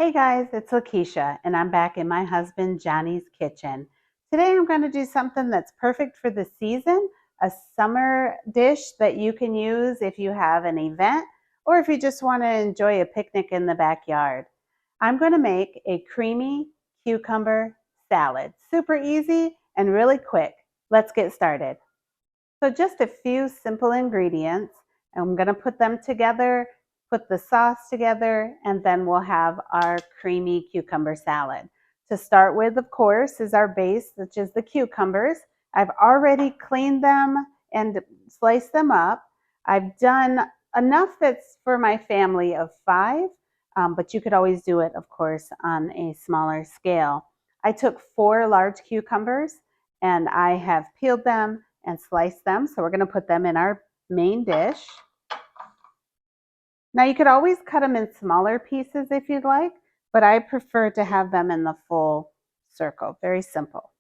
Hey guys, it's Lakeisha, and I'm back in my husband Johnny's kitchen. Today I'm going to do something that's perfect for the season, a summer dish that you can use if you have an event or if you just want to enjoy a picnic in the backyard. I'm going to make a creamy cucumber salad. Super easy and really quick. Let's get started. So just a few simple ingredients. I'm going to put them together, put the sauce together, and then we'll have our creamy cucumber salad. To start with, of course, is our base, which is the cucumbers. I've already cleaned them and sliced them up. I've done enough that's for my family of 5, but you could always do it, of course, on a smaller scale. I took 4 large cucumbers and I have peeled them and slice them. So we're going to put them in our main dish. Now you could always cut them in smaller pieces if you'd like, but I prefer to have them in the full circle. Very simple.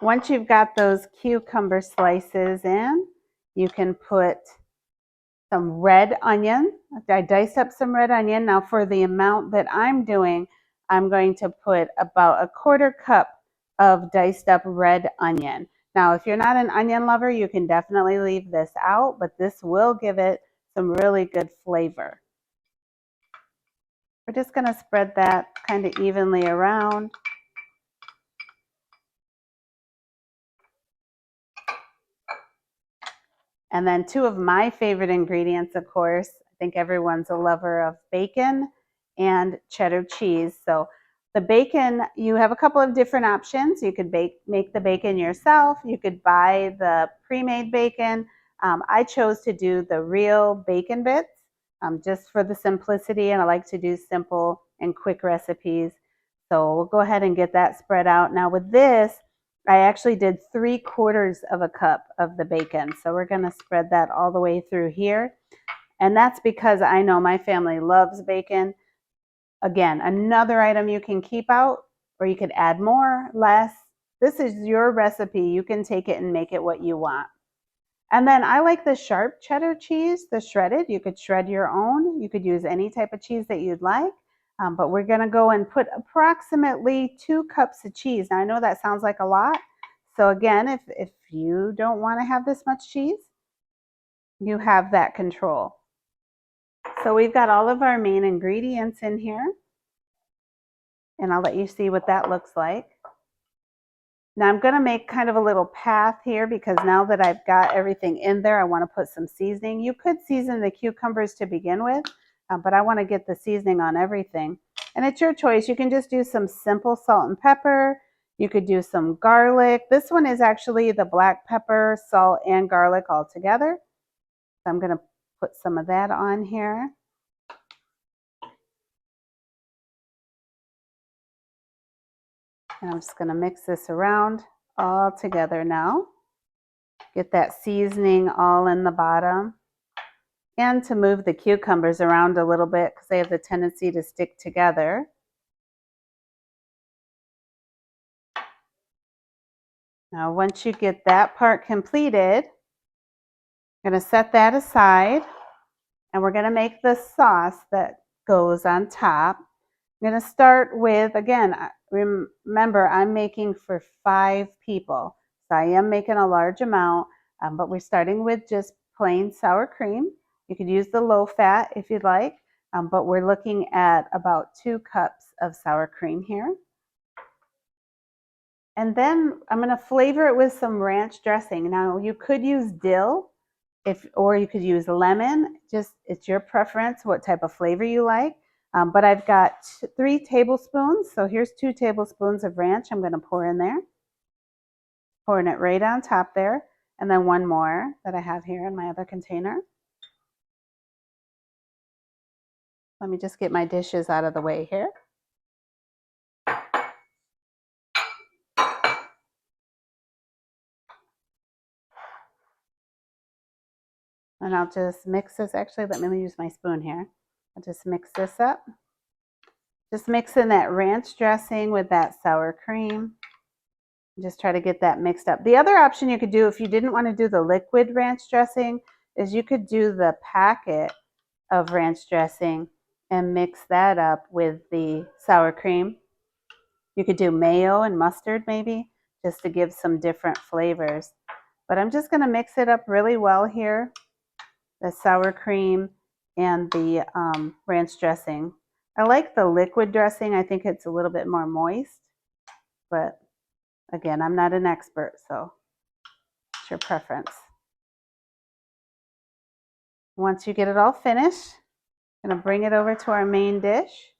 Once you've got those cucumber slices in, you can put some red onion. I diced up some red onion. Now for the amount that I'm doing, I'm going to put about a 1/4 cup of diced up red onion. Now, if you're not an onion lover, you can definitely leave this out, but this will give it some really good flavor. We're just going to spread that kind of evenly around. And then 2 of my favorite ingredients, of course, I think everyone's a lover of bacon and cheddar cheese. So the bacon, you have a couple of different options. You could make the bacon yourself. You could buy the pre-made bacon. I chose to do the real bacon bits just for the simplicity, and I like to do simple and quick recipes. So we'll go ahead and get that spread out. Now with this, I actually did 3/4 of a cup of the bacon. So we're going to spread that all the way through here. And that's because I know my family loves bacon. Again, another item you can keep out, or you could add more, less. This is your recipe. You can take it and make it what you want. And then I like the sharp cheddar cheese, the shredded. You could shred your own. You could use any type of cheese that you'd like. But we're going to go and put approximately 2 cups of cheese. Now, I know that sounds like a lot. So again, if you don't want to have this much cheese, you have that control. So we've got all of our main ingredients in here. And I'll let you see what that looks like. Now I'm going to make kind of a little path here because now that I've got everything in there, I want to put some seasoning. You could season the cucumbers to begin with, but I want to get the seasoning on everything. And it's your choice. You can just do some simple salt and pepper. You could do some garlic. This one is actually the black pepper, salt, and garlic all together. So I'm going to put some of that on here. And I'm just going to mix this around all together now. Get that seasoning all in the bottom. And to move the cucumbers around a little bit because they have the tendency to stick together. Now once you get that part completed, I'm going to set that aside. And we're going to make the sauce that goes on top. I'm going to start with, again, remember I'm making for 5 people. So I am making a large amount, but we're starting with just plain sour cream. You could use the low fat if you'd like, but we're looking at about 2 cups of sour cream here. And then I'm going to flavor it with some ranch dressing. Now you could use dill, or you could use lemon. Just it's your preference what type of flavor you like. But I've got 3 tablespoons. So here's 2 tablespoons of ranch I'm going to pour in there. Pouring it right on top there. And then 1 more that I have here in my other container. Let me just get my dishes out of the way here. And I'll just mix this. Actually, let me use my spoon here. I'll just mix this up. Just mix in that ranch dressing with that sour cream. Just try to get that mixed up. The other option you could do if you didn't want to do the liquid ranch dressing is you could do the packet of ranch dressing and mix that up with the sour cream. You could do mayo and mustard maybe, just to give some different flavors. But I'm just going to mix it up really well here, the sour cream and the ranch dressing. I like the liquid dressing. I think it's a little bit more moist, but again, I'm not an expert, so it's your preference. Once you get it all finished, I'm going to bring it over to our main dish.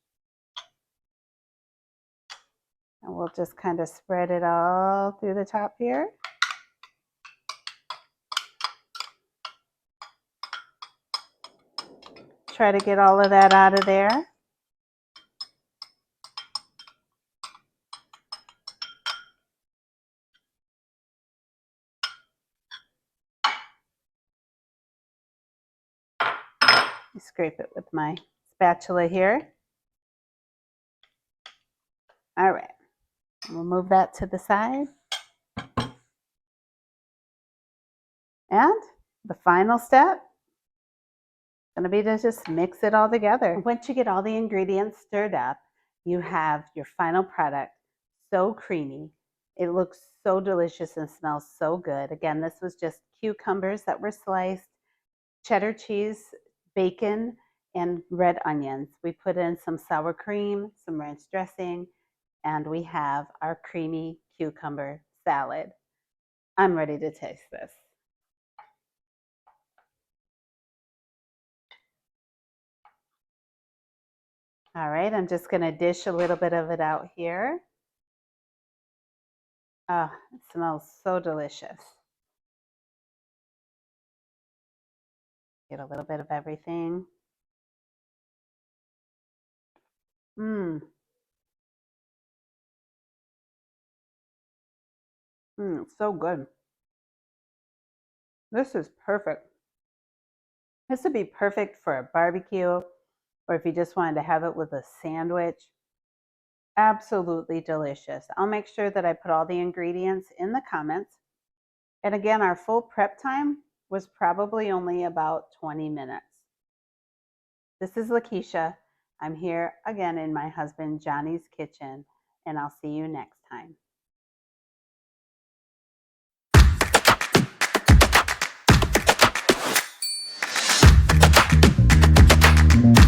And we'll just kind of spread it all through the top here. Try to get all of that out of there. Scrape it with my spatula here. All right, we'll move that to the side. And the final step is going to be to just mix it all together. Once you get all the ingredients stirred up, you have your final product, so creamy. It looks so delicious and smells so good. Again, this was just cucumbers that were sliced, cheddar cheese, bacon, and red onions. We put in some sour cream, some ranch dressing, and we have our creamy cucumber salad. I'm ready to taste this. All right, I'm just going to dish a little bit of it out here. Oh, it smells so delicious. Get a little bit of everything. Mmm. It's so good. This is perfect. This would be perfect for a barbecue, or if you just wanted to have it with a sandwich. Absolutely delicious. I'll make sure that I put all the ingredients in the comments. And again, our full prep time was probably only about 20 minutes. This is Lakeisha. I'm here again in my husband Johnny's kitchen, and I'll see you next time.